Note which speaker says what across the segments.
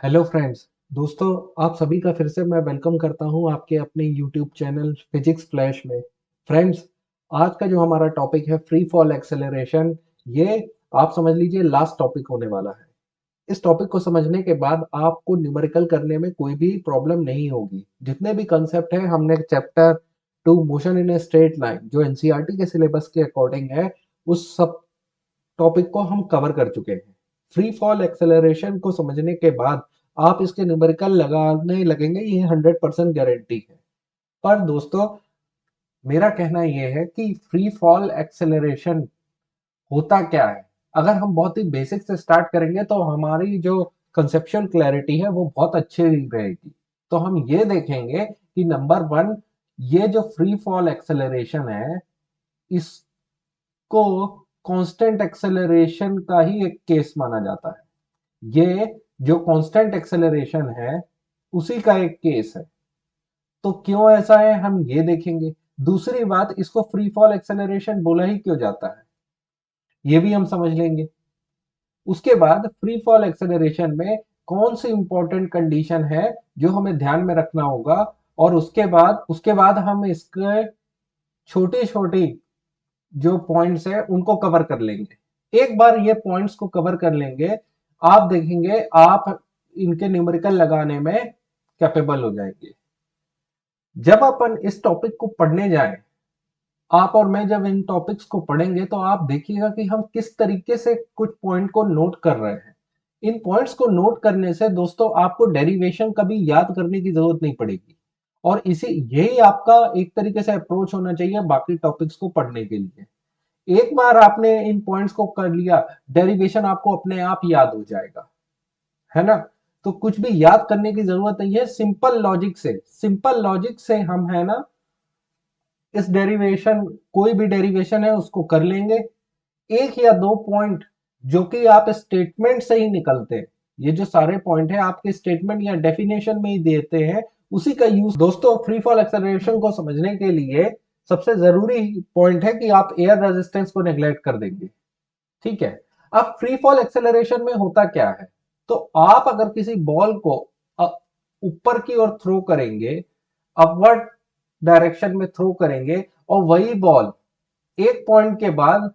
Speaker 1: Hello friends. दोस्तों, आप सभी का फिर से मैं वेलकम करता हूं आपके अपने यूट्यूब चैनल फिजिक्स फ्लैश में। फ्रेंड्स, आज का जो हमारा टॉपिक है फ्री फॉल एक्सेलरेशन, ये आप समझ लीजिए लास्ट टॉपिक होने वाला है। इस टॉपिक को समझने के बाद आपको न्यूमेरिकल करने में कोई भी प्रॉब्लम नहीं होगी। जितने भी कंसेप्ट हैं हमने chapter 2 motion in a straight line जो एनसीईआरटी के सिलेबस के अकॉर्डिंग है, उस सब टॉपिक को हम कवर कर चुके हैं। फ्री फॉल एक्सेलरेशन को समझने के बाद आप इसके न्यूमेरिकल लगाने लगेंगे, ये 100% गारंटी है। पर दोस्तों, मेरा कहना यह है कि फ्री फॉल एक्सेलरेशन होता क्या है। अगर हम बहुत ही बेसिक से स्टार्ट करेंगे तो हमारी जो कंसेप्चुअल क्लैरिटी है वो बहुत अच्छी रहेगी। तो हम ये देखेंगे कि नंबर वन, ये जो फ्री फॉल एक्सेलरेशन है, इसको कांस्टेंट एक्सेलरेशन का ही एक केस माना जाता है। ये जो कांस्टेंट एक्सेलरेशन है उसी का एक केस है। तो क्यों ऐसा है हम ये देखेंगे। दूसरी बात, इसको फ्री फॉल एक्सेलरेशन बोला ही क्यों जाता है ये भी हम समझ लेंगे। उसके बाद फ्री फॉल एक्सेलरेशन में कौन सी इंपॉर्टेंट कंडीशन है जो हमें ध्यान में रखना होगा, और उसके बाद हम इसके छोटी छोटी जो पॉइंट्स है उनको कवर कर लेंगे। एक बार ये पॉइंट्स को कवर कर लेंगे, आप देखेंगे आप इनके न्यूमेरिकल लगाने में कैपेबल हो जाएंगे। जब अपन इस टॉपिक को पढ़ने जाएं, आप और मैं जब इन टॉपिक्स को पढ़ेंगे तो आप देखिएगा कि हम किस तरीके से कुछ पॉइंट को नोट कर रहे हैं। इन पॉइंट्स को नोट करने से दोस्तों आपको डेरिवेशन कभी याद करने की जरूरत नहीं पड़ेगी, और इसी यही आपका एक तरीके से अप्रोच होना चाहिए बाकी टॉपिक्स को पढ़ने के लिए। एक बार आपने इन पॉइंट्स को कर लिया, डेरिवेशन आपको अपने आप याद हो जाएगा, है ना। तो कुछ भी याद करने की जरूरत नहीं है, सिंपल लॉजिक से हम, है ना, इस डेरिवेशन, कोई भी डेरिवेशन है उसको कर लेंगे। एक या दो पॉइंट जो कि आप स्टेटमेंट से ही निकलते हैं, ये जो सारे पॉइंट है आपके स्टेटमेंट या डेफिनेशन में ही देते हैं, उसी का यूज दोस्तों फ्री फॉल एक्सेलरेशन को समझने के लिए सबसे जरूरी पॉइंट है कि आप एयर रेजिस्टेंस को नेग्लेक्ट कर देंगे। ठीक है। अब फ्री फॉल एक्सेलरेशन में होता क्या है, तो आप अगर किसी बॉल को ऊपर की ओर थ्रो करेंगे, अपवर्ड डायरेक्शन में थ्रो करेंगे, और वही बॉल एक पॉइंट के बाद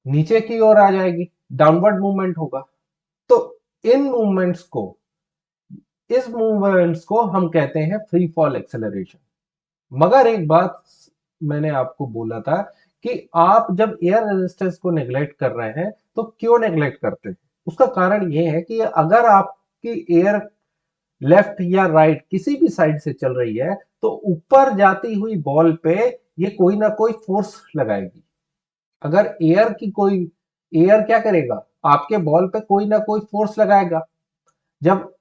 Speaker 1: नीचे की ओर आ जाएगी, डाउनवर्ड मूवमेंट होगा। तो इन मूवमेंट्स को इस मूवमेंट्स को हम कहते हैं फ्री फॉल एक्सेलरेशन। मगर एक बात मैंने आपको बोला था कि आप जब एयर रेजिस्टेंस को नेग्लेक्ट कर रहे हैं तो क्यों नेग्लेक्ट करते हैं। उसका कारण यह है कि अगर आपकी एयर लेफ्ट या राइट किसी भी साइड से चल रही है तो ऊपर जाती हुई बॉल पे ये कोई ना कोई फोर्स लगाएगी। अगर एयर क्या करेगा, आपके बॉल पे कोई ना कोई फोर्स लगाएगा। जब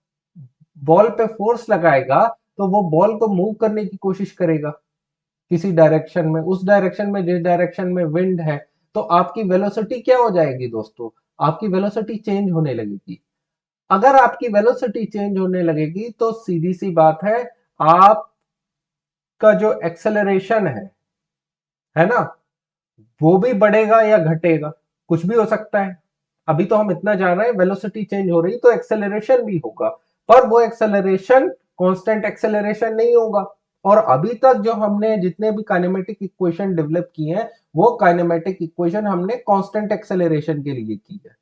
Speaker 1: बॉल पे फोर्स लगाएगा तो वो बॉल को मूव करने की कोशिश करेगा किसी डायरेक्शन में, उस डायरेक्शन में जिस डायरेक्शन में विंड है। तो आपकी वेलोसिटी क्या हो जाएगी दोस्तों, आपकी वेलोसिटी चेंज होने लगेगी। अगर आपकी वेलोसिटी चेंज होने लगेगी तो सीधी सी बात है, आपका जो एक्सेलरेशन है ना, वो भी बढ़ेगा या घटेगा, कुछ भी हो सकता है। अभी तो हम इतना जान रहे हैं वेलोसिटी चेंज हो रही तो एक्सेलरेशन भी होगा, पर वो एक्सेलरेशन कांस्टेंट एक्सेलरेशन नहीं होगा। और अभी तक जो हमने जितने भी काइनेमेटिक इक्वेशन डेवलप किए हैं, वो काइनेमेटिक इक्वेशन हमने कांस्टेंट एक्सेलरेशन के लिए की है।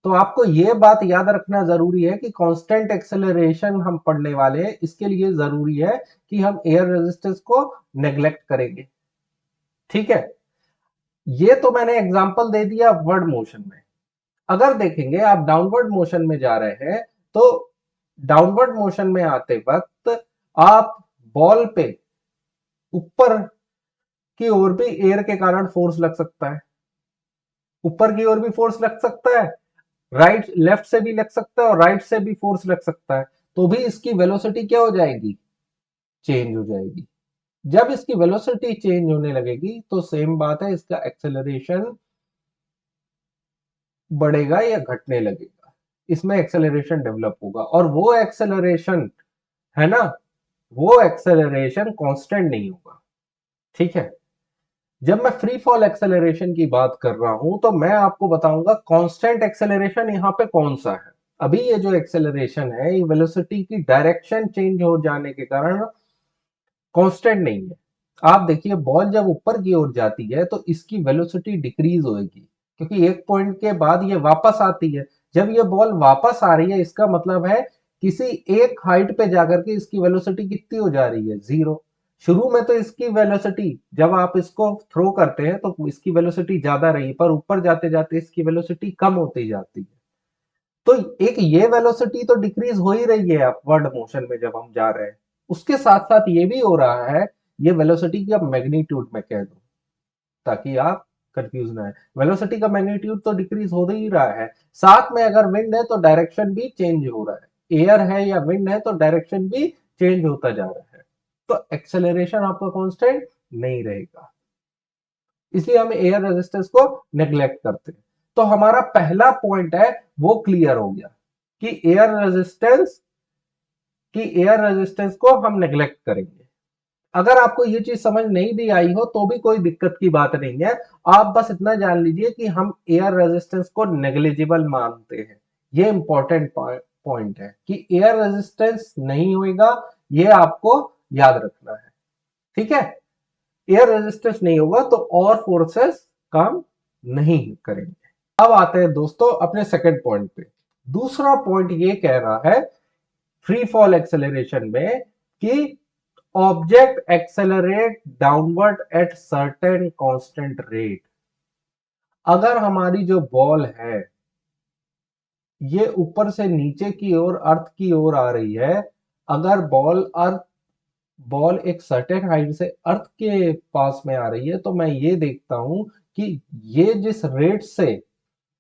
Speaker 1: तो आपको ये बात याद रखना जरूरी है कि कांस्टेंट एक्सेलरेशन हम पढ़ने वाले हैं, इसके लिए जरूरी है कि हम एयर रेजिस्टेंस को नेग्लेक्ट करेंगे। ठीक है। ये तो मैंने एग्जांपल दे दिया अपवर्ड मोशन में। अगर देखेंगे आप डाउनवर्ड मोशन में जा रहे हैं, तो डाउनवर्ड मोशन में आते वक्त आप बॉल पे ऊपर की ओर भी एयर के कारण फोर्स लग सकता है, ऊपर की ओर भी फोर्स लग सकता है, राइट लेफ्ट से भी लग सकता है, और राइट से भी फोर्स लग सकता है। तो भी इसकी वेलोसिटी क्या हो जाएगी, चेंज हो जाएगी। जब इसकी वेलोसिटी चेंज होने लगेगी तो सेम बात है, इसका एक्सेलरेशन बढ़ेगा या घटने लगेगा, इसमें एक्सेलरेशन डेवलप होगा। और वो एक्सेलरेशन, है ना, वो एक्सेलरेशन कांस्टेंट नहीं होगा। ठीक है। जब मैं फ्री फॉल एक्सेलरेशन की बात कर रहा हूं तो मैं आपको बताऊंगा कांस्टेंट एक्सेलरेशन यहां पे कौन सा है। अभी ये जो एक्सेलरेशन है, ये वेलोसिटी की डायरेक्शन चेंज हो जाने के कारण कांस्टेंट नहीं है। आप देखिए बॉल जब ऊपर की ओर जाती है तो इसकी वेलोसिटी डिक्रीज होगी, क्योंकि एक पॉइंट के बाद ये वापस आती है। जब ये बॉल वापस आ रही है, इसका मतलब है किसी एक हाइट पे जाकर के इसकी वेलोसिटी कितनी हो जा रही है, 0। शुरू में तो इसकी वेलोसिटी, जब आप इसको थ्रो करते हैं तो इसकी वेलोसिटी ज्यादा रही, पर ऊपर जाते जाते इसकी वेलोसिटी कम होती जाती है। तो एक ये वेलोसिटी तो डिक्रीज हो ही रही है अपवर्ड मोशन में जब हम जा रहे हैं, उसके साथ साथ ये भी हो रहा है, ये वेलोसिटी का मैग्नीट्यूड मैं कह दूं ताकि आप कंफ्यूज ना है, वेलोसिटी का मैग्नीट्यूड तो डिक्रीज हो ही रहा है। साथ में अगर विंड है तो डायरेक्शन भी चेंज हो रहा है, एयर है या विंड है तो डायरेक्शन भी चेंज होता जा रहा है। तो एक्सेलरेशन आपका कांस्टेंट नहीं रहेगा, इसलिए हम एयर रेजिस्टेंस को नेग्लेक्ट करते हैं। तो हमारा पहला पॉइंट है वो क्लियर हो गया कि एयर रेजिस्टेंस को हम नेग्लेक्ट करेंगे। अगर आपको ये चीज समझ नहीं भी आई हो तो भी कोई दिक्कत की बात नहीं है, आप बस इतना जान लीजिए कि हम एयर रेजिस्टेंस को नेग्लिजिबल मानते हैं। ये इंपॉर्टेंट पॉइंट है कि एयर रेजिस्टेंस नहीं होगा, ये आपको याद रखना है। ठीक है, एयर रेजिस्टेंस नहीं होगा तो और फोर्सेस काम नहीं करेंगे। अब आते हैं दोस्तों अपने सेकंड पॉइंट पे। दूसरा पॉइंट ये कह रहा है फ्री फॉल एक्सेलरेशन में कि object accelerate downward at certain constant rate. अगर हमारी जो बॉल है ये ऊपर से नीचे की ओर अर्थ की ओर आ रही है, अगर बॉल एक सर्टेन हाइट से अर्थ के पास में आ रही है, तो मैं ये देखता हूं कि ये जिस रेट से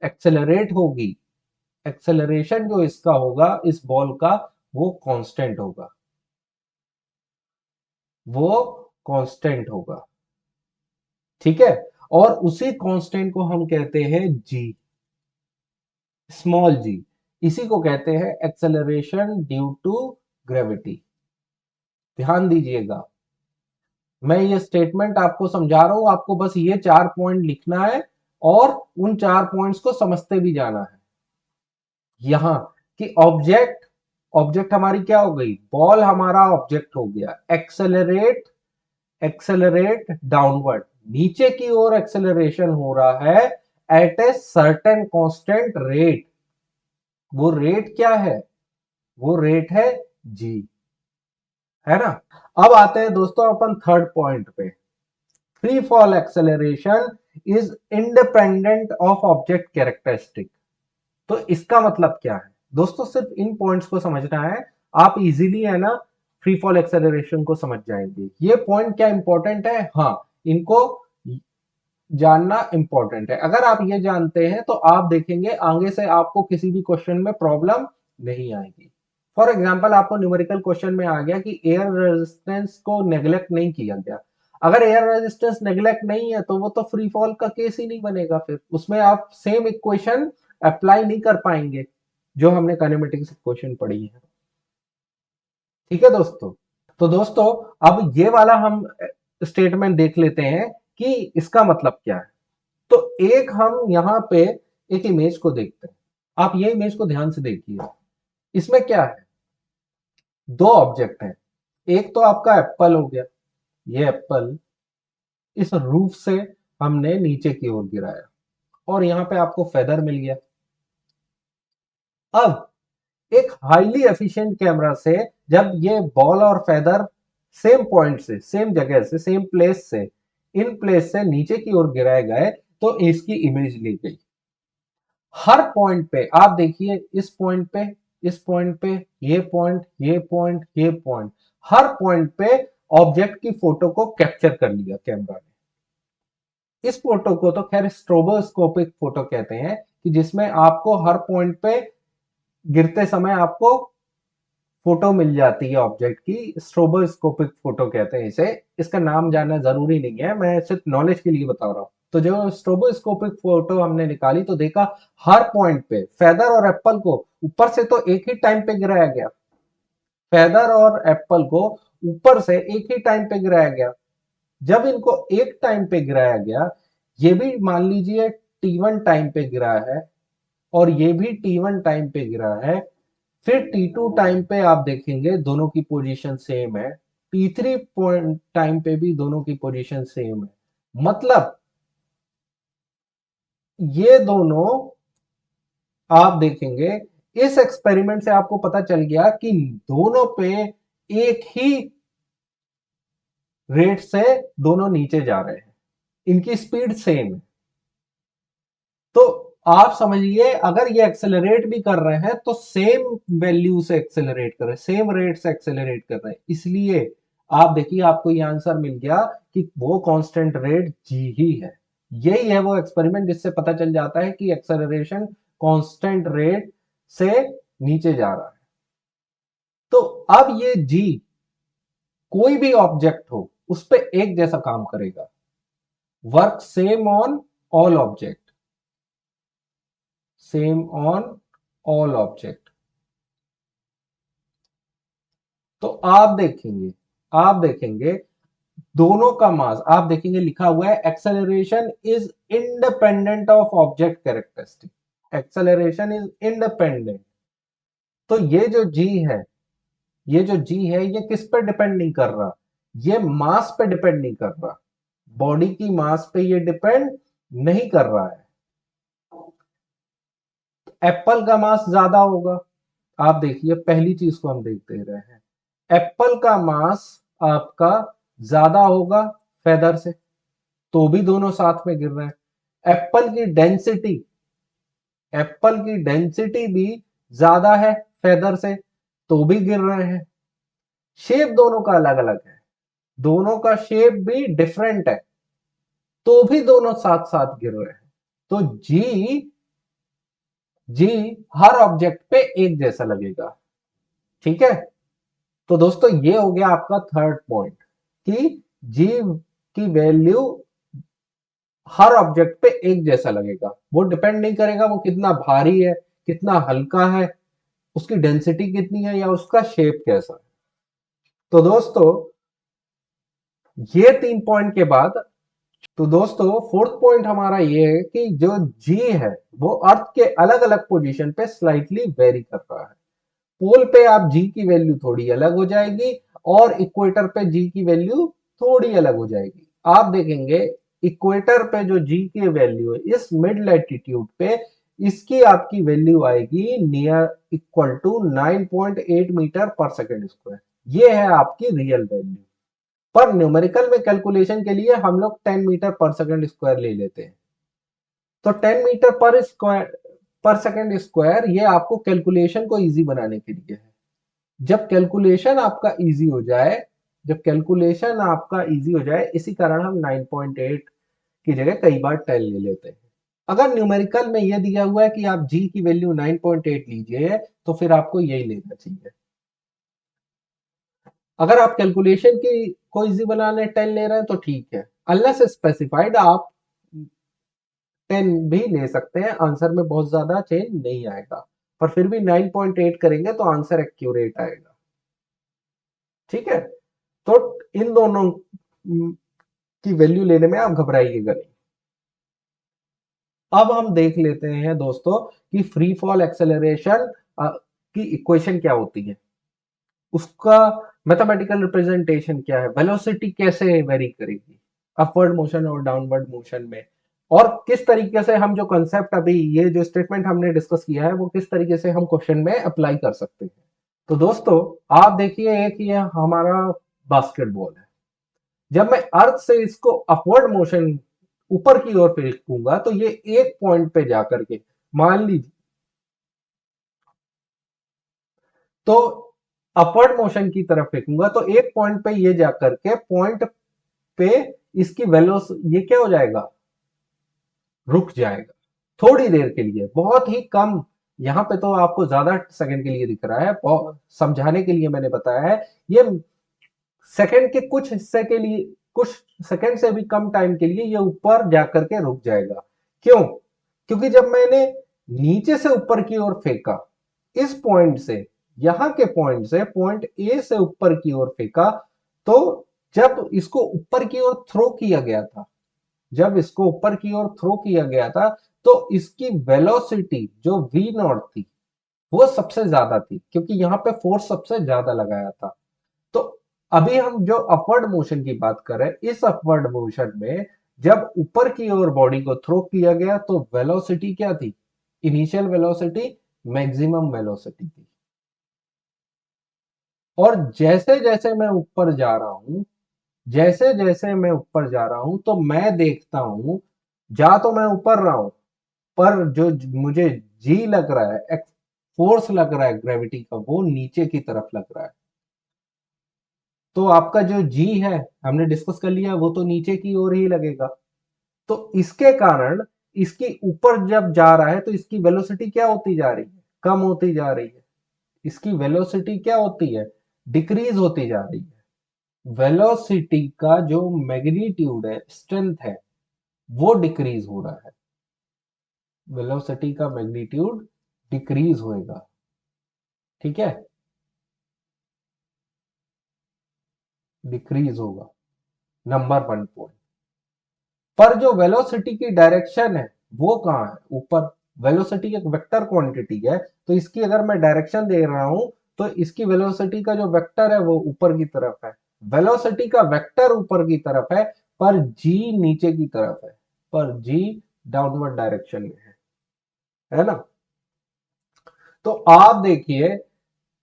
Speaker 1: एक्सेलरेट होगी, एक्सेलरेशन जो इसका होगा इस बॉल का, वो कांस्टेंट होगा, वो कांस्टेंट होगा। ठीक है, और उसी कांस्टेंट को हम कहते हैं जी, स्मॉल जी। इसी को कहते हैं एक्सेलरेशन ड्यू टू ग्रेविटी। ध्यान दीजिएगा, मैं ये स्टेटमेंट आपको समझा रहा हूं, आपको बस ये 4 पॉइंट लिखना है और उन 4 पॉइंट्स को समझते भी जाना है। यहां कि ऑब्जेक्ट ऑब्जेक्ट हमारी क्या हो गई, बॉल हमारा ऑब्जेक्ट हो गया, एक्सेलरेट डाउनवर्ड, नीचे की ओर एक्सेलरेशन हो रहा है at a certain constant rate. वो रेट क्या है, वो रेट है जी, है ना। अब आते हैं दोस्तों अपन थर्ड पॉइंट पे। Free fall acceleration is independent of object characteristic. तो इसका मतलब क्या है दोस्तों, सिर्फ इन पॉइंट्स को समझना है, आप इजीली है ना फ्री फॉल एक्सेलरेशन को समझ जाएंगे। ये पॉइंट क्या इंपॉर्टेंट है, हाँ इनको जानना इंपॉर्टेंट है। अगर आप ये जानते हैं तो आप देखेंगे आगे से आपको किसी भी क्वेश्चन में प्रॉब्लम नहीं आएगी। फॉर एग्जाम्पल आपको न्यूमेरिकल क्वेश्चन में आ गया कि एयर रेजिस्टेंस को नेग्लेक्ट नहीं किया गया। अगर एयर रेजिस्टेंस नेग्लेक्ट नहीं है तो वो तो फ्री फॉल का केस ही नहीं बनेगा, फिर उसमें आप सेम इक्वेशन अप्लाई नहीं कर पाएंगे जो हमने काइनेमेटिक्स इक्वेशन पढ़ी है। ठीक है दोस्तों, तो दोस्तों अब ये वाला हम स्टेटमेंट देख लेते हैं कि इसका मतलब क्या है। तो एक हम यहां पे एक इमेज को देखते हैं, आप ये इमेज को ध्यान से देखिए। इसमें क्या है, दो ऑब्जेक्ट हैं, एक तो आपका एप्पल हो गया, ये एप्पल इस रूफ से हमने नीचे की ओर गिराया और यहां पे आपको फेदर मिल गया। अब एक हाईली एफिशिएंट कैमरा से जब ये बॉल और फेदर सेम पॉइंट से, सेम जगह से, सेम प्लेस से, इन प्लेस से नीचे की ओर गिराए गए तो इसकी इमेज ली गई। हर पॉइंट पे आप देखिए, इस पॉइंट पे, इस पॉइंट पे, ये पॉइंट, ये पॉइंट, ये पॉइंट, हर पॉइंट पे ऑब्जेक्ट की फोटो को कैप्चर कर लिया कैमरा ने। इस फोटो को तो खैर स्ट्रोबोस्कोपिक फोटो कहते हैं, कि जिसमें आपको हर पॉइंट पे गिरते समय आपको फोटो मिल जाती है ऑब्जेक्ट की, स्ट्रोबोस्कोपिक फोटो कहते हैं इसे। इसका नाम जानना जरूरी नहीं है, मैं सिर्फ नॉलेज के लिए बता रहा हूं। तो जो स्ट्रोबोस्कोपिक फोटो हमने निकाली तो देखा हर पॉइंट पे फेदर और एप्पल को ऊपर से तो एक ही टाइम पे गिराया गया, फेदर और एप्पल को ऊपर से एक ही टाइम पे गिराया गया। जब इनको एक टाइम पे गिराया गया, ये भी मान लीजिए T1 टाइम पे गिरा है, और ये भी T1 टाइम पे गिरा है। फिर T2 टाइम पे आप देखेंगे दोनों की पोजीशन सेम है। T3 पॉइंट टाइम पे भी दोनों की पोजीशन सेम है। मतलब ये दोनों, आप देखेंगे इस एक्सपेरिमेंट से आपको पता चल गया कि दोनों पे एक ही रेट से दोनों नीचे जा रहे हैं, इनकी स्पीड सेम है। तो आप समझिए अगर ये एक्सेलरेट भी कर रहे हैं तो सेम वैल्यू से एक्सेलरेट कर रहे हैं, सेम रेट से एक्सेलरेट कर रहे हैं। इसलिए आप देखिए आपको ये आंसर मिल गया कि वो कांस्टेंट रेट जी ही है। यही है वो एक्सपेरिमेंट जिससे पता चल जाता है कि एक्सेलरेशन कांस्टेंट रेट से नीचे जा रहा है। तो अब ये जी कोई भी ऑब्जेक्ट हो उस पर एक जैसा काम करेगा। Work same on all object, same on all object. तो आप देखेंगे दोनों का मास, आप देखेंगे लिखा हुआ है acceleration is independent of object characteristic. Acceleration is independent. तो ये जो जी है ये किस पर डिपेंड नहीं कर रहा, ये मास पे डिपेंड नहीं कर रहा, बॉडी की मास पे ये डिपेंड नहीं कर रहा है। एप्पल का मास ज्यादा होगा, आप देखिए पहली चीज को हम देखते रहे हैं, एप्पल का मास आपका ज्यादा होगा फेदर से, तो भी दोनों साथ में गिर रहे हैं। एप्पल की डेंसिटी भी ज्यादा है फेदर से, तो भी गिर रहे हैं। शेप दोनों का अलग अलग है, दोनों का शेप भी डिफरेंट है, तो भी दोनों साथ साथ गिर रहे हैं। तो जी जी हर ऑब्जेक्ट पे एक जैसा लगेगा। ठीक है, तो दोस्तों ये हो गया आपका थर्ड पॉइंट कि जी की वैल्यू हर ऑब्जेक्ट पे एक जैसा लगेगा। वो डिपेंड नहीं करेगा वो कितना भारी है, कितना हल्का है, उसकी डेंसिटी कितनी है या उसका शेप कैसा है। तो दोस्तों ये 3 पॉइंट के बाद, तो दोस्तों फोर्थ पॉइंट हमारा ये है कि जो जी है वो अर्थ के अलग अलग पोजीशन पे स्लाइटली वेरी कर रहा है। पोल पे आप जी की वैल्यू थोड़ी अलग हो जाएगी और इक्वेटर पे जी की वैल्यू थोड़ी अलग हो जाएगी। आप देखेंगे इक्वेटर पे जो जी की वैल्यू है इस मिड लैटिट्यूड पे इसकी आपकी वैल्यू आएगी नियर इक्वल टू 9.8 मीटर पर सेकेंड स्क्वायर। ये है आपकी रियल वैल्यू। पर न्यूमेरिकल में कैलकुलेशन के लिए हम लोग 10 मीटर पर सेकेंड स्क्वायर ले लेते हैं। तो 10 मीटर पर सेकेंड स्क्वायर ये आपको कैलकुलेशन को इजी बनाने के लिए है। जब कैलकुलेशन आपका इजी हो जाए, इसी कारण हम 9.8 की जगह कई बार 10 ले लेते हैं। अगर न्यूमेरिकल में यह दिया हुआ है कि आप जी की वैल्यू 9.8 लीजिए तो फिर आपको यही लेना चाहिए। अगर आप कैलकुलेशन की को इजी बनाने 10 ले रहे हैं तो ठीक है, अनलेस स्पेसिफाइड आप 10 भी ले सकते हैं, आंसर में बहुत ज्यादा चेंज नहीं आएगा। पर फिर भी 9.8 करेंगे तो आंसर एक्यूरेट आएगा। ठीक है, तो इन दोनों की वैल्यू लेने में आप घबराइएगा नहीं। अब हम देख लेते हैं दोस्तों कि फ्री फॉल एक्सेलरेशन की इक्वेशन क्या होती है, उसका मैथमेटिकल रिप्रेजेंटेशन क्या है, वेलोसिटी कैसे वेरी करेगी अपवर्ड मोशन और डाउनवर्ड मोशन में, और किस तरीके से हम जो कंसेप्ट अभी ये जो स्टेटमेंट हमने डिस्कस किया है वो किस तरीके से हम क्वेश्चन में अप्लाई कर सकते हैं। तो दोस्तों आप देखिए एक ये हमारा बास्केटबॉल है, जब मैं अर्थ से इसको अपवर्ड मोशन ऊपर की ओर फेंकूंगा तो ये एक पॉइंट पे जाकर के, मान लीजिए, तो अपवर्ड मोशन की तरफ फेंकूंगा तो एक पॉइंट पे ये जाकर के पॉइंट पे इसकी वेलोसिटी ये क्या हो जाएगा, रुक जाएगा थोड़ी देर के लिए, बहुत ही कम। यहां पे तो आपको ज्यादा सेकंड के लिए दिख रहा है, समझाने के लिए मैंने बताया है, ये सेकंड के कुछ हिस्से के लिए, कुछ सेकंड से भी कम टाइम के लिए ये ऊपर जाकर के रुक जाएगा। क्यों? क्योंकि जब मैंने नीचे से ऊपर की ओर फेंका, इस पॉइंट से, यहां के पॉइंट से पॉइंट ए से ऊपर की ओर फेंका, तो जब इसको ऊपर की ओर थ्रो किया गया था, तो इसकी वेलोसिटी जो वी नॉट थी वो सबसे ज्यादा थी, क्योंकि यहां पे फोर्स सबसे ज्यादा लगाया था। तो अभी हम जो अपवर्ड मोशन की बात कर रहे हैं, इस अपवर्ड मोशन में जब ऊपर की ओर बॉडी को थ्रो किया गया तो वेलोसिटी क्या थी? इनिशियल वेलोसिटी मैक्सिमम वेलोसिटी थी। और जैसे जैसे मैं ऊपर जा रहा हूं, जैसे जैसे मैं ऊपर जा रहा हूं, तो मैं देखता हूं, जा तो मैं ऊपर रहा हूं, पर जो मुझे जी लग रहा है, फोर्स लग रहा है ग्रेविटी का, वो नीचे की तरफ लग रहा है। तो आपका जो जी है, हमने डिस्कस कर लिया, वो तो नीचे की ओर ही लगेगा। तो इसके कारण इसकी ऊपर जब जा रहा है तो इसकी वेलोसिटी क्या होती जा रही है? कम होती जा रही है। इसकी वेलोसिटी क्या होती है? डिक्रीज होती जा रही है। वेलोसिटी का जो मैग्नीट्यूड है, स्ट्रेंथ है, वो डिक्रीज हो रहा है। वेलोसिटी का मैग्नीट्यूड डिक्रीज होएगा। ठीक है, डिक्रीज होगा। Number 1 point. पर जो वेलोसिटी की डायरेक्शन है वो कहाँ है? ऊपर। वेलोसिटी एक वेक्टर क्वांटिटी है, तो इसकी अगर मैं डायरेक्शन दे रहा हूं तो इसकी वेलोसिटी का जो वेक्टर है वो ऊपर की तरफ है। वेलोसिटी का वेक्टर ऊपर की तरफ है, पर जी नीचे की तरफ है, पर जी डाउनवर्ड डायरेक्शन में है ना? तो आप देखिए,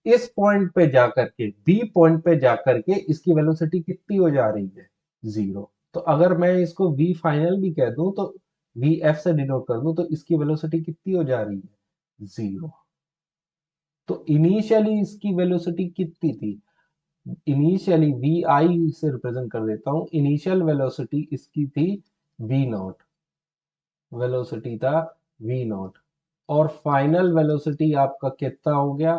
Speaker 1: इस पॉइंट पे जाकर के, बी पॉइंट पे जाकर के इसकी वेलोसिटी कितनी हो जा रही है? 0। तो अगर मैं इसको वी फाइनल भी कह दूं, तो वी एफ से डिनोट कर दूं, तो इसकी वेलोसिटी कितनी हो जा रही है? 0। तो इनिशियली इसकी वेलोसिटी कितनी थी? इनिशियली वी आई से रिप्रेजेंट कर देता हूं, इनिशियल वेलोसिटी इसकी थी वी नॉट। वेलोसिटी था वी नॉट। और फाइनल वेलोसिटी आपका कितना हो गया?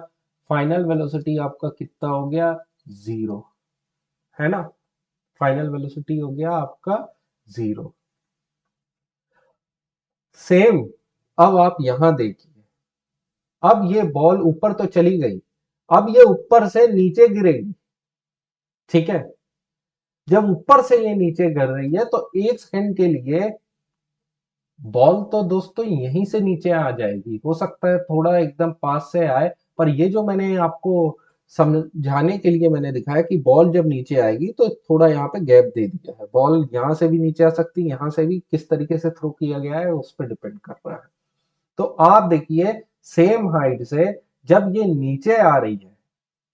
Speaker 1: फाइनल वेलोसिटी आपका कितना हो गया? 0, है ना? फाइनल वेलोसिटी हो गया आपका 0। सेम अब आप यहां देखिए, अब ये बॉल ऊपर तो चली गई, अब ये ऊपर से नीचे गिरेगी। ठीक है, जब ऊपर से ये नीचे गिर रही है तो एक सेकंड के लिए बॉल तो दोस्तों यहीं से नीचे आ जाएगी, हो सकता है थोड़ा एकदम पास से आए, पर ये जो मैंने आपको समझाने के लिए मैंने दिखाया कि बॉल जब नीचे आएगी तो थोड़ा यहाँ पे गैप दे दिया है। बॉल यहाँ से भी नीचे आ सकती है, यहाँ से भी, किस तरीके से थ्रो किया गया है उस पर डिपेंड कर रहा है। तो आप देखिए, सेम हाइट से जब ये नीचे आ रही है,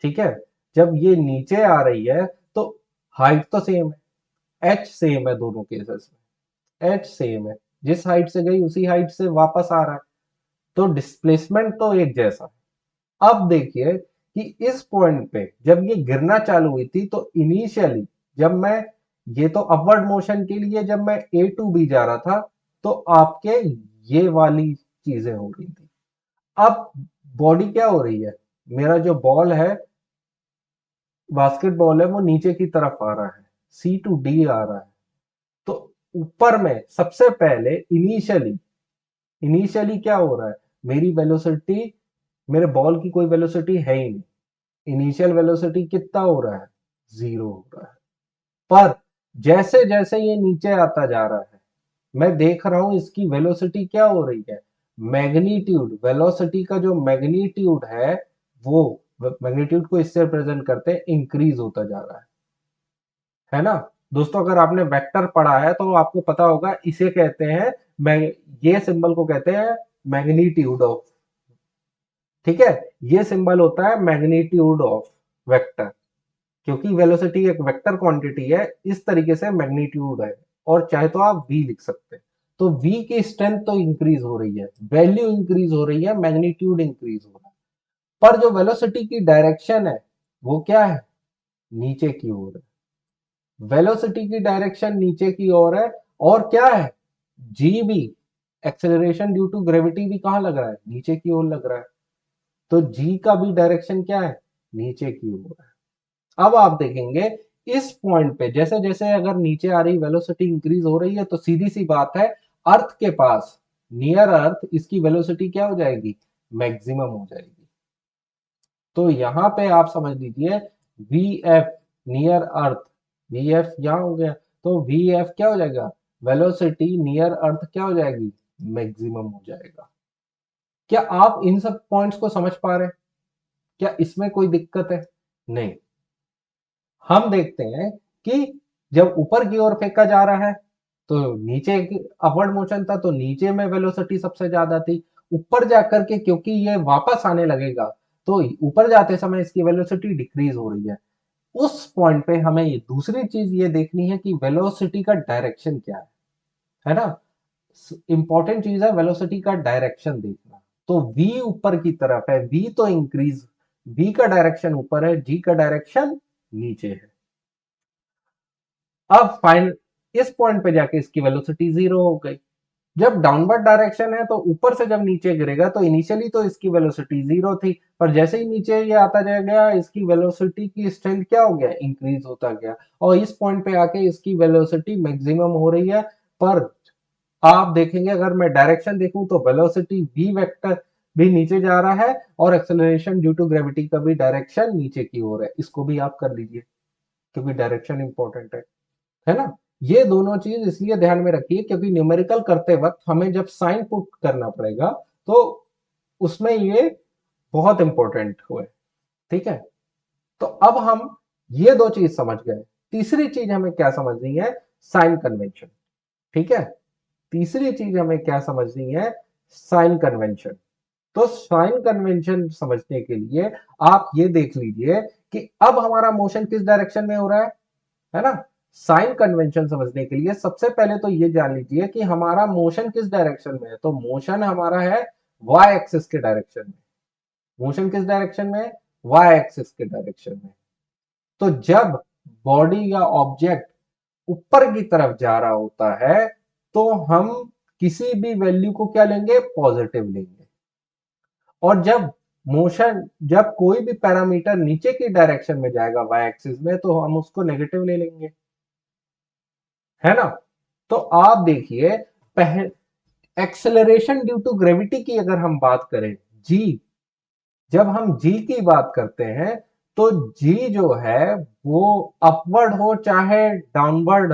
Speaker 1: ठीक है, जब ये नीचे आ रही है तो हाइट तो सेम है, एच सेम है दोनों केसेस में, एच सेम है। जिस हाइट से गई उसी हाइट से वापस आ रहा है, तो डिस्प्लेसमेंट तो एक जैसा है। अब देखिए कि इस पॉइंट पे जब ये गिरना चालू हुई थी तो इनिशियली जब मैं, ये तो अपवर्ड मोशन के लिए जब मैं ए टू बी जा रहा था, तो आपके ये वाली चीजें हो रही थी। अब बॉडी क्या हो रही है? मेरा जो बॉल है, बास्केटबॉल है, वो नीचे की तरफ आ रहा है, सी टू डी आ रहा है। तो ऊपर में सबसे पहले इनिशियली, इनिशियली क्या हो रहा है? मेरी वेलोसिटी, मेरे बॉल की कोई वेलोसिटी है ही नहीं। इनिशियल वेलोसिटी कितना हो रहा है? 0 हो रहा है। पर जैसे जैसे ये नीचे आता जा रहा है, मैं देख रहा हूं इसकी वेलोसिटी क्या हो रही है? मैग्नीट्यूड, वेलोसिटी का जो मैग्नीट्यूड है, वो मैग्नीट्यूड को इससे रिप्रेजेंट करते हैं, इंक्रीज होता जा रहा है ना? दोस्तों अगर आपने वेक्टर पढ़ा है तो आपको पता होगा, इसे कहते हैं, ये सिंबल को कहते हैं मैग्नीट्यूड ऑफ। ठीक है, ये सिंबल होता है मैग्नीट्यूड ऑफ वेक्टर, क्योंकि वेलोसिटी एक वेक्टर क्वांटिटी है, इस तरीके से मैग्नीट्यूड है। और चाहे तो आप v लिख सकते हैं। तो v की स्ट्रेंथ तो इंक्रीज हो रही है, वैल्यू इंक्रीज हो रही है, मैग्नीट्यूड इंक्रीज हो रहा है, पर जो वेलोसिटी की डायरेक्शन है वो क्या है? नीचे की ओर है। वेलोसिटी की डायरेक्शन नीचे की ओर है। और क्या है? जी भी, एक्सेलरेशन ड्यू टू ग्रेविटी भी कहां लग रहा है? नीचे की ओर लग रहा है। तो जी का भी डायरेक्शन क्या है? नीचे की ओर है। अब आप देखेंगे इस पॉइंट पे जैसे जैसे अगर नीचे आ रही वेलोसिटी इंक्रीज हो रही है, तो सीधी सी बात है, अर्थ के पास, नियर अर्थ, इसकी वेलोसिटी क्या हो जाएगी? मैक्सिमम हो जाएगी। तो यहां पे आप समझ लीजिए, वी एफ नियर अर्थ, वी एफ यहां हो गया, तो वी एफ क्या हो जाएगा? वेलोसिटी नियर अर्थ क्या हो जाएगी? मैक्सिमम हो जाएगा। क्या आप इन सब पॉइंट्स को समझ पा रहे हैं? क्या इसमें कोई दिक्कत है? नहीं। हम देखते हैं कि जब ऊपर की ओर फेंका जा रहा है तो नीचे अपवर्ड मोशन था, तो नीचे में वेलोसिटी सबसे ज्यादा थी। ऊपर जाकर के क्योंकि ये वापस आने लगेगा तो ऊपर जाते समय इसकी वेलोसिटी डिक्रीज हो रही है। उस पॉइंट पे हमें ये दूसरी चीज ये देखनी है कि वेलोसिटी का डायरेक्शन क्या है ना। इंपॉर्टेंट चीज है वेलोसिटी का डायरेक्शन देखना। तो v ऊपर की तरफ है, v तो इंक्रीज, v का डायरेक्शन ऊपर है, g का डायरेक्शन नीचे है। अब फाइन इस पॉइंट पे जाके इसकी वेलोसिटी जीरो हो गई। जब डाउनवर्ड डायरेक्शन है तो ऊपर से जब नीचे गिरेगा तो इनिशियली तो इसकी वेलोसिटी जीरो थी, पर जैसे ही नीचे ये आता जाएगा इसकी वेलोसिटी की स्ट्रेंथ क्या हो गया, इंक्रीज होता गया, और इस पॉइंट पे आके इसकी वेलोसिटी मैक्सिमम हो रही है। पर आप देखेंगे अगर मैं डायरेक्शन देखूं तो वेलोसिटी v वेक्टर भी नीचे जा रहा है और एक्सेलरेशन ड्यू टू ग्रेविटी का भी डायरेक्शन नीचे की ओर है। इसको भी आप कर लीजिए क्योंकि डायरेक्शन इंपॉर्टेंट है ना। ये दोनों चीज इसलिए ध्यान में रखिए क्योंकि न्यूमेरिकल करते वक्त हमें जब साइन पुट करना पड़ेगा तो उसमें ये बहुत इंपॉर्टेंट हुए। ठीक है, तो अब हम ये दो चीज समझ गए। तीसरी चीज हमें क्या समझनी है, साइन कन्वेंशन। ठीक है, तीसरी चीज हमें क्या समझनी है, साइन कन्वेंशन। तो साइन कन्वेंशन समझने के लिए आप ये देख लीजिए कि अब हमारा मोशन किस डायरेक्शन में हो रहा है ना। साइन कन्वेंशन समझने के लिए सबसे पहले तो ये जान लीजिए कि हमारा मोशन किस डायरेक्शन में है। तो मोशन हमारा है वाई एक्सिस के डायरेक्शन में। मोशन किस डायरेक्शन में है, वाई एक्सिस के डायरेक्शन में। तो जब बॉडी या ऑब्जेक्ट ऊपर की तरफ जा रहा होता है तो हम किसी भी वैल्यू को क्या लेंगे, पॉजिटिव लेंगे। और जब कोई भी पैरामीटर नीचे की डायरेक्शन में जाएगा वाई एक्सिस में तो हम उसको नेगेटिव ले लेंगे, है ना। तो आप देखिए पहले एक्सेलरेशन ड्यू टू ग्रेविटी की अगर हम बात करें, जी, जब हम जी की बात करते हैं तो जी जो है वो अपवर्ड हो चाहे डाउनवर्ड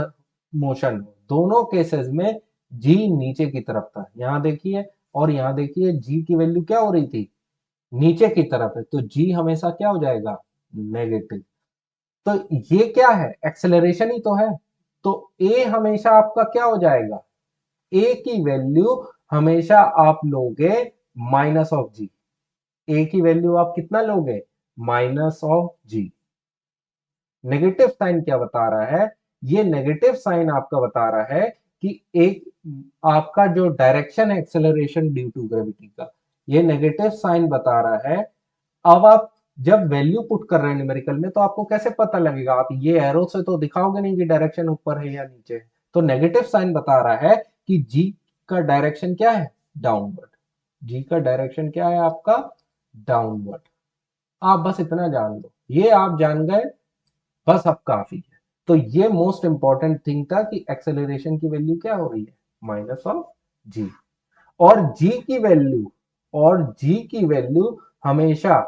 Speaker 1: मोशन हो, दोनों केसेस में जी नीचे की तरफ था। यहां देखिए और यहां देखिए जी की वैल्यू क्या हो रही थी, नीचे की तरफ है, तो जी हमेशा क्या हो जाएगा, नेगेटिव। तो ये क्या है, एक्सेलरेशन ही तो है। तो ए हमेशा आपका क्या हो जाएगा, ए की वैल्यू हमेशा आप लोगे माइनस ऑफ जी। ए की वैल्यू आप कितना लोगे, minus of g. Negative sign क्या बता रहा है, ये नेगेटिव साइन आपका बता रहा है कि एक आपका जो डायरेक्शन है एक्सेलरेशन ड्यू टू ग्रेविटी का, ये नेगेटिव साइन बता रहा है। अब आप जब वैल्यू पुट कर रहे हैं न्यूमेरिकल में तो आपको कैसे पता लगेगा, आप ये एरो से तो दिखाओगे नहीं कि डायरेक्शन ऊपर है या नीचे है। तो नेगेटिव साइन बता रहा है कि जी का डायरेक्शन क्या है, डाउनवर्ड। जी का डायरेक्शन क्या है आपका, डाउनवर्ड। आप बस इतना जान लो, ये आप जान गए बस, अब काफी है। तो ये मोस्ट इंपॉर्टेंट थिंग था कि एक्सेलरेशन की वैल्यू क्या हो रही है, माइनस ऑफ जी। और जी की वैल्यू और जी की वैल्यू हमेशा,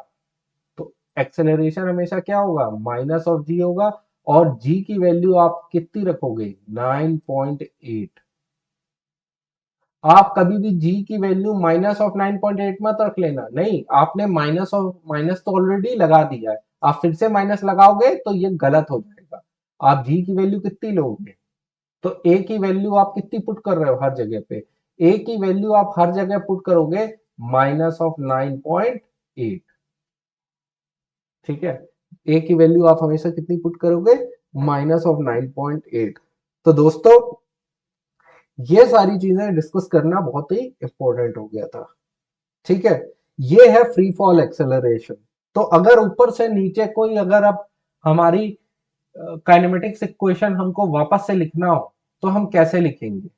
Speaker 1: तो एक्सेलरेशन हमेशा क्या होगा, माइनस ऑफ जी होगा। और जी की वैल्यू आप कितनी रखोगे, 9.8। आप कभी भी जी की वैल्यू माइनस ऑफ 9.8 मत रख लेना, नहीं, आपने माइनस तो ऑलरेडी लगा दिया है, आप फिर से माइनस लगाओगे तो ये गलत हो जाएगा। आप जी की वैल्यू कितनी लोगे, तो ए की वैल्यू आप कितनी पुट कर रहे हो हर जगह पे, ए की वैल्यू आप हर जगह पुट करोगे माइनस ऑफ 9.8। ठीक है, ए की वैल्यू आप हमेशा कितनी पुट करोगे, माइनस ऑफ 9.8। तो दोस्तों ये सारी चीजें डिस्कस करना बहुत ही इंपॉर्टेंट हो गया था। ठीक है, ये है फ्री फॉल एक्सेलरेशन। तो अगर ऊपर से नीचे कोई अगर अब हमारी काइनेमेटिक्स इक्वेशन हमको वापस से लिखना हो तो हम कैसे लिखेंगे।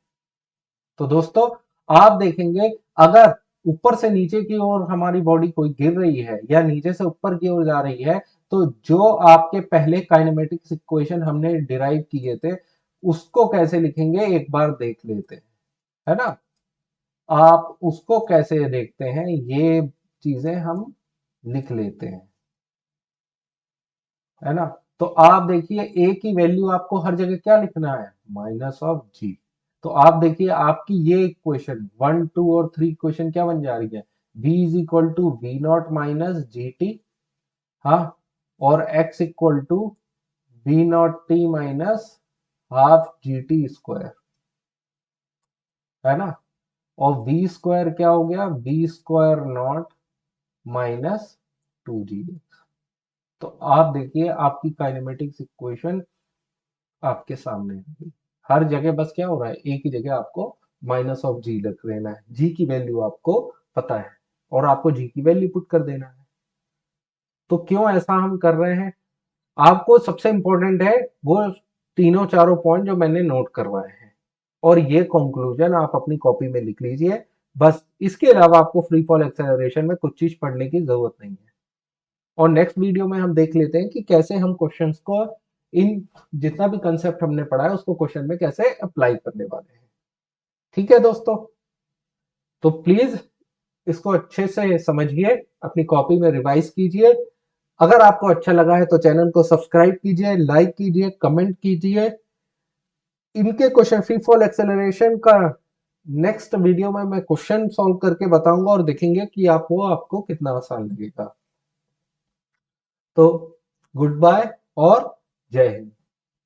Speaker 1: तो दोस्तों आप देखेंगे अगर ऊपर से नीचे की ओर हमारी बॉडी कोई गिर रही है या नीचे से ऊपर की ओर जा रही है तो जो आपके पहले काइनेमेटिक्स इक्वेशन हमने डिराइव किए थे उसको कैसे लिखेंगे एक बार देख लेते हैं, है ना। आप उसको कैसे देखते हैं ये चीजें हम लिख लेते हैं, है ना। तो आप देखिए ए की वैल्यू आपको हर जगह क्या लिखना है, माइनस ऑफ जी। तो आप देखिए आपकी ये इक्वेशन 1, 2 और 3 इक्वेशन क्या बन जा रही है, v is equal to v naught minus g t, हाँ, और x equal to v naught t minus half g t square, है ना। और v स्क्वायर क्या हो गया, v square not minus 2g। तो आप देखिए आपकी काइनेमेटिक्स इक्वेशन आपके सामने है। हर जगह बस क्या हो रहा है, एक ही जगह आपको माइनस ऑफ जी रख लेना है, जी की वैल्यू आपको पता है और आपको जी की वैल्यू पुट कर देना है। तो क्यों ऐसा हम कर रहे हैं, आपको सबसे इंपॉर्टेंट है वो तीनों चारों पॉइंट जो मैंने नोट करवाए हैं, और ये कंक्लूजन आप अपनी कॉपी में लिख लीजिए। बस इसके अलावा आपको फ्री फॉल एक्सेलरेशन में कुछ चीज पढ़ने की जरूरत नहीं है। और नेक्स्ट वीडियो में हम देख लेते हैं कि कैसे हम क्वेश्चंस को, इन जितना भी कंसेप्ट हमने पढ़ा है उसको क्वेश्चन में कैसे अप्लाई करने वाले हैं। ठीक है दोस्तों, तो प्लीज इसको अच्छे से समझिए, अपनी कॉपी में रिवाइज कीजिए। अगर आपको अच्छा लगा है तो चैनल को सब्सक्राइब कीजिए, लाइक कीजिए, कमेंट कीजिए। इनके क्वेश्चन फ्री फॉल एक्सेलरेशन का नेक्स्ट वीडियो में मैं क्वेश्चन सॉल्व करके बताऊंगा और देखेंगे कि आपको कितना आसान लगेगा। तो गुड बाय और जय हिंद।